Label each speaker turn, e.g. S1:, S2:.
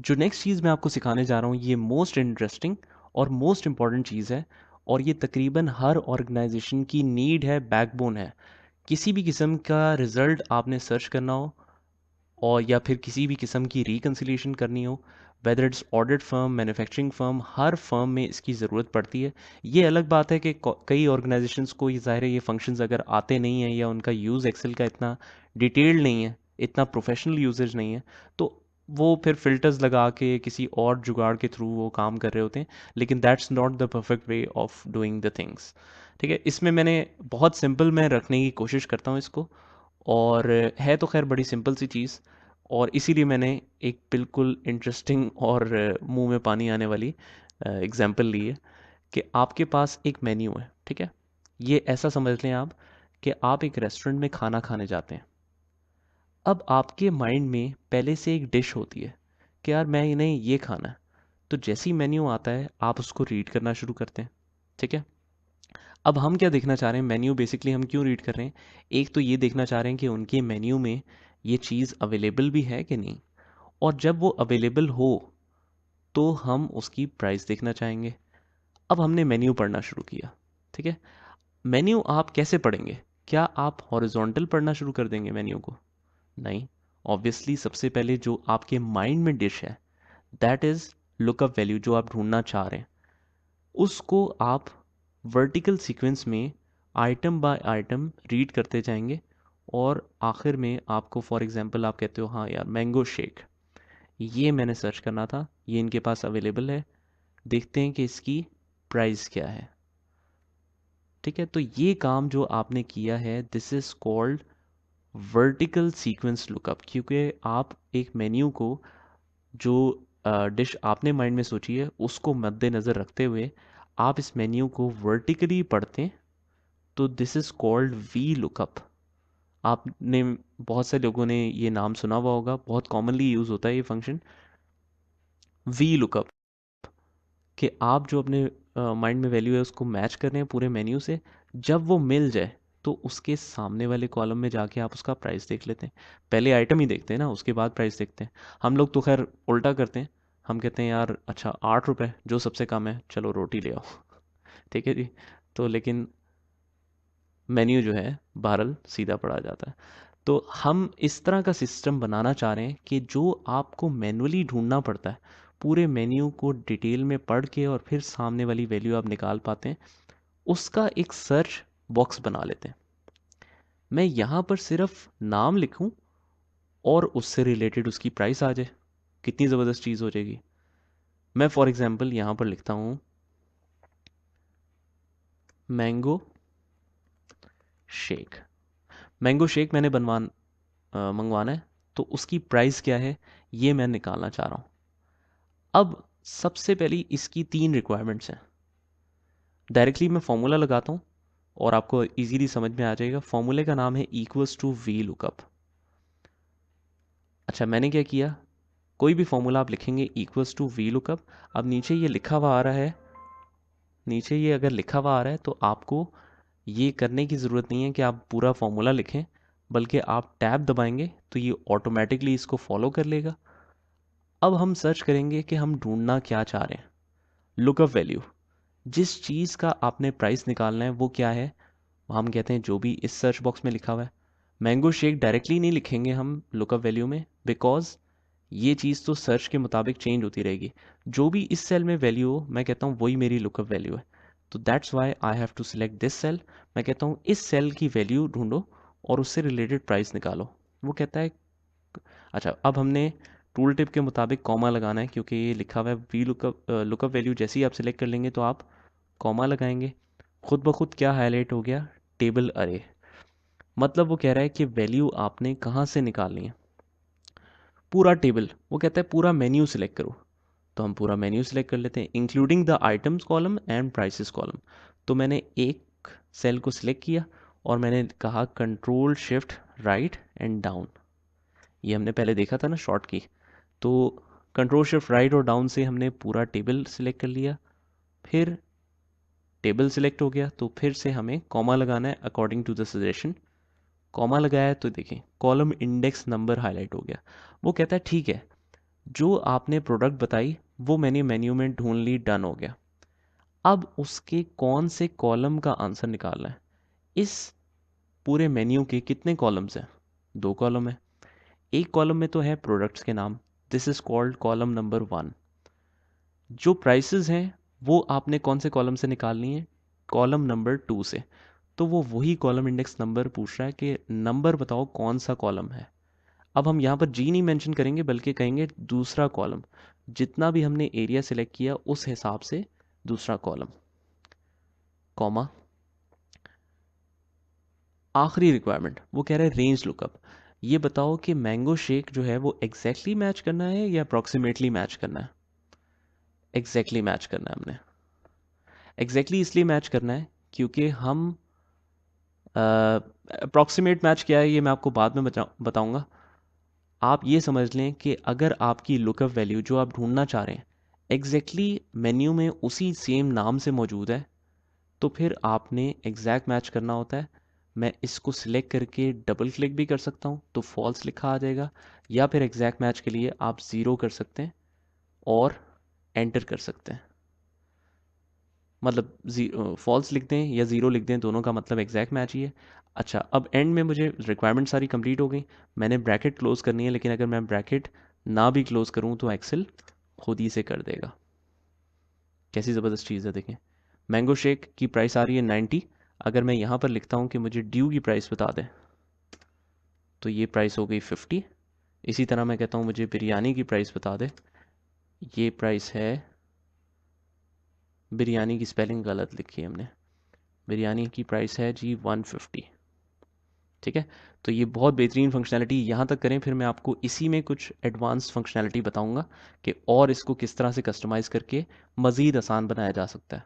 S1: जो नेक्स्ट चीज़ मैं आपको सिखाने जा रहा हूँ ये मोस्ट इंटरेस्टिंग और मोस्ट इम्पॉर्टेंट चीज़ है और ये तकरीबन हर ऑर्गेनाइजेशन की नीड है, बैकबोन है। किसी भी किस्म का रिज़ल्ट आपने सर्च करना हो और या फिर किसी भी किस्म की रिकन्सिलिएशन करनी हो, whether it's audit firm, manufacturing firm, her firm में इसकी ज़रूरत पड़ती है। ये अलग बात है कि कई ऑर्गेनाइजेशंस को ये ज़ाहिर है ये फंक्शंस अगर आते नहीं हैं या उनका यूज़ एक्सेल का इतना डिटेल्ड नहीं है, इतना प्रोफेशनल यूजेज नहीं है, तो वो फिर फिल्टर्स लगा के किसी और जुगाड़ के थ्रू वो काम कर रहे होते हैं। लेकिन that's not the perfect way of doing the things. ठीक है, इसमें मैंने बहुत सिंपल मैं रखने की कोशिश करता हूँ इसको, और है तो खैर बड़ी सिंपल सी चीज़, और इसीलिए मैंने एक बिल्कुल इंटरेस्टिंग और मुंह में पानी आने वाली एग्जांपल ली है कि आपके पास एक मेन्यू है। ठीक है, ये ऐसा समझ लें आप कि आप एक रेस्टोरेंट में खाना खाने जाते हैं। अब आपके माइंड में पहले से एक डिश होती है कि यार मैं इन्हें ये खाना है, तो जैसे ही मेन्यू आता है आप उसको रीड करना शुरू करते हैं। ठीक है, अब हम क्या देखना चाह रहे हैं, मेन्यू बेसिकली हम क्यों रीड कर रहे हैं? एक तो ये देखना चाह रहे हैं कि उनके मेन्यू में ये चीज़ अवेलेबल भी है कि नहीं, और जब वो अवेलेबल हो तो हम उसकी प्राइस देखना चाहेंगे। अब हमने मेन्यू पढ़ना शुरू किया। ठीक है, मेन्यू आप कैसे पढ़ेंगे? क्या आप हॉरिजॉन्टल पढ़ना शुरू कर देंगे मेन्यू को? नहीं। ऑब्वियसली सबसे पहले जो आपके माइंड में डिश है, दैट इज़ लुकअप वैल्यू, जो आप ढूंढना चाह रहे हैं उसको आप वर्टिकल सीक्वेंस में आइटम बाय आइटम रीड करते जाएंगे, और आखिर में आपको फॉर एग्जांपल आप कहते हो हाँ यार मैंगो शेक, ये मैंने सर्च करना था, ये इनके पास अवेलेबल है, देखते हैं कि इसकी प्राइस क्या है। ठीक है, तो ये काम जो आपने किया है this is called vertical sequence lookup, क्योंकि आप एक मेन्यू को, जो डिश आपने माइंड में सोची है उसको मद्देनज़र रखते हुए आप इस मेन्यू को वर्टिकली पढ़ते हैं, तो this is called V lookup. आपने, बहुत से लोगों ने ये नाम सुना हुआ होगा, बहुत कॉमनली यूज़ होता है ये फंक्शन वी लुकअप, कि आप जो अपने माइंड में वैल्यू है उसको मैच कर रहे हैं पूरे मेन्यू से। जब वो मिल जाए तो उसके सामने वाले कॉलम में जाके आप उसका प्राइस देख लेते हैं। पहले आइटम ही देखते हैं ना, उसके बाद प्राइस देखते हैं। हम लोग तो खैर उल्टा करते हैं, हम कहते हैं यार अच्छा 8 रुपये जो सबसे कम है, चलो रोटी ले आओ। ठीक है जी, तो लेकिन मेन्यू जो है बहरल सीधा पड़ा जाता है। तो हम इस तरह का सिस्टम बनाना चाह रहे हैं कि जो आपको मैनुअली ढूंढना पड़ता है, पूरे मेन्यू को डिटेल में पढ़ के और फिर सामने वाली वैल्यू आप निकाल पाते हैं, उसका एक सर्च बॉक्स बना लेते हैं। मैं यहाँ पर सिर्फ नाम लिखूँ और उससे रिलेटेड उसकी प्राइस आ जाए, कितनी ज़बरदस्त चीज़ हो जाएगी। मैं फॉर एग्जांपल यहाँ पर लिखता हूँ मैंगो शेक। मैंगो शेक मैंने मंगवाना है, तो उसकी प्राइस क्या है ये मैं निकालना चाह रहा हूँ। अब सबसे पहली इसकी 3 रिक्वायरमेंट्स हैं। डायरेक्टली मैं फॉर्मूला लगाता हूँ और आपको इजीली समझ में आ जाएगा। फॉर्मूले का नाम है इक्वल्स टू वी लुकअप। अच्छा, मैंने क्या किया, कोई भी फॉर्मूला आप लिखेंगे इक्वल्स टू वी लुकअप। अब नीचे ये लिखा हुआ आ रहा है, नीचे ये अगर लिखा हुआ आ रहा है तो आपको ये करने की ज़रूरत नहीं है कि आप पूरा फॉर्मूला लिखें, बल्कि आप टैब दबाएंगे तो ये ऑटोमेटिकली इसको फॉलो कर लेगा। अब हम सर्च करेंगे कि हम ढूंढना क्या चाह रहे हैं। लुकअप वैल्यू, जिस चीज़ का आपने प्राइस निकालना है वो क्या है, हम कहते हैं जो भी इस सर्च बॉक्स में लिखा हुआ है। मैंगो शेक डायरेक्टली नहीं लिखेंगे हम लुकअप वैल्यू में, बिकॉज ये चीज़ तो सर्च के मुताबिक चेंज होती रहेगी। जो भी इस सेल में वैल्यू हो मैं कहता हूँ वही मेरी लुकअप वैल्यू है, तो that's why I have to select this cell. मैं कहता हूँ इस सेल की वैल्यू ढूंढो और उससे रिलेटेड प्राइस निकालो। वो कहता है अच्छा, अब हमने टूल टिप के मुताबिक कॉमा लगाना है, क्योंकि ये लिखा हुआ है वी लुकअप वैल्यू। जैसे ही आप सिलेक्ट कर लेंगे तो आप कॉमा लगाएंगे, खुद ब खुद क्या हाईलाइट हो गया, टेबल अरे। मतलब वो कह रहा है कि वैल्यू आपने कहाँ से निकालनी है, पूरा टेबल। वो कहता है पूरा मेन्यू सिलेक्ट करो, तो हम पूरा मेन्यू सिलेक्ट कर लेते हैं including the items column and prices column. तो मैंने एक सेल को सिलेक्ट किया और मैंने कहा control shift right and down. ये हमने पहले देखा था ना शॉर्ट की, तो कंट्रोल शिफ्ट राइट और डाउन से हमने पूरा टेबल सिलेक्ट कर लिया। फिर टेबल सिलेक्ट हो गया तो फिर से हमें कॉमा लगाना है according to the suggestion. Comma लगाया तो देखें कॉलम इंडेक्स नंबर हाईलाइट हो गया। वो कहता है ठीक है, जो आपने प्रोडक्ट बताई वो मैंने मेन्यू में ढूंढ ली, डन हो गया। अब उसके कौन से कॉलम का आंसर निकालना है। इस पूरे मेन्यू के कितने कॉलम्स हैं? 2 कॉलम है। एक कॉलम में तो है प्रोडक्ट्स के नाम, this is called column number 1। जो प्राइसेस हैं वो आपने कौन से कॉलम से निकालनी है? कॉलम नंबर 2 से। तो वो वही कॉलम इंडेक्स नंबर पूछ रहा है कि नंबर बताओ कौन सा कॉलम है। अब हम यहाँ पर जी नहीं मेंशन करेंगे बल्कि कहेंगे दूसरा कॉलम। जितना भी हमने एरिया सेलेक्ट किया उस हिसाब से दूसरा कॉलम, कॉमा। आखिरी रिक्वायरमेंट वो कह रहा है रेंज लुकअप। ये बताओ कि मैंगो शेक जो है वो एग्जैक्टली मैच करना है या अप्रॉक्सीमेटली मैच करना है? एग्जैक्टली मैच करना है हमने। एग्जैक्टली इसलिए मैच करना है क्योंकि हम अप्रॉक्सीमेट मैच क्या है ये मैं आपको बाद में बताऊंगा। आप ये समझ लें कि अगर आपकी लुकअप वैल्यू जो आप ढूंढना चाह रहे हैं एग्जैक्टली मेन्यू में उसी सेम नाम से मौजूद है तो फिर आपने एग्जैक्ट मैच करना होता है। मैं इसको सिलेक्ट करके डबल क्लिक भी कर सकता हूँ तो फॉल्स लिखा आ जाएगा, या फिर एग्जैक्ट मैच के लिए आप ज़ीरो कर सकते हैं और एंटर कर सकते हैं। मतलब फॉल्स लिख दें या ज़ीरो लिख दें, दोनों का मतलब एग्जैक्ट मैच ही है। अच्छा, अब एंड में मुझे रिक्वायरमेंट सारी कंप्लीट हो गई। मैंने ब्रैकेट क्लोज करनी है, लेकिन अगर मैं ब्रैकेट ना भी क्लोज करूँ तो एक्सेल खुद ही से कर देगा। कैसी ज़बरदस्त चीज़ है देखें। मैंगो शेक की प्राइस आ रही है 90। अगर मैं यहाँ पर लिखता हूँ कि मुझे ड्यू की प्राइस बता दें तो ये प्राइस हो गई 50। इसी तरह मैं कहता हूँ मुझे बिरयानी की प्राइस बता दे, ये प्राइस है, बिरयानी की स्पेलिंग गलत लिखी है हमने, बिरयानी की प्राइस है जी 150। ठीक है। तो ये बहुत बेहतरीन फंक्शनैलिटी, यहाँ तक करें फिर मैं आपको इसी में कुछ एडवांस फंक्शनैलिटी बताऊंगा कि और इसको किस तरह से कस्टमाइज़ करके मज़ीद आसान बनाया जा सकता है।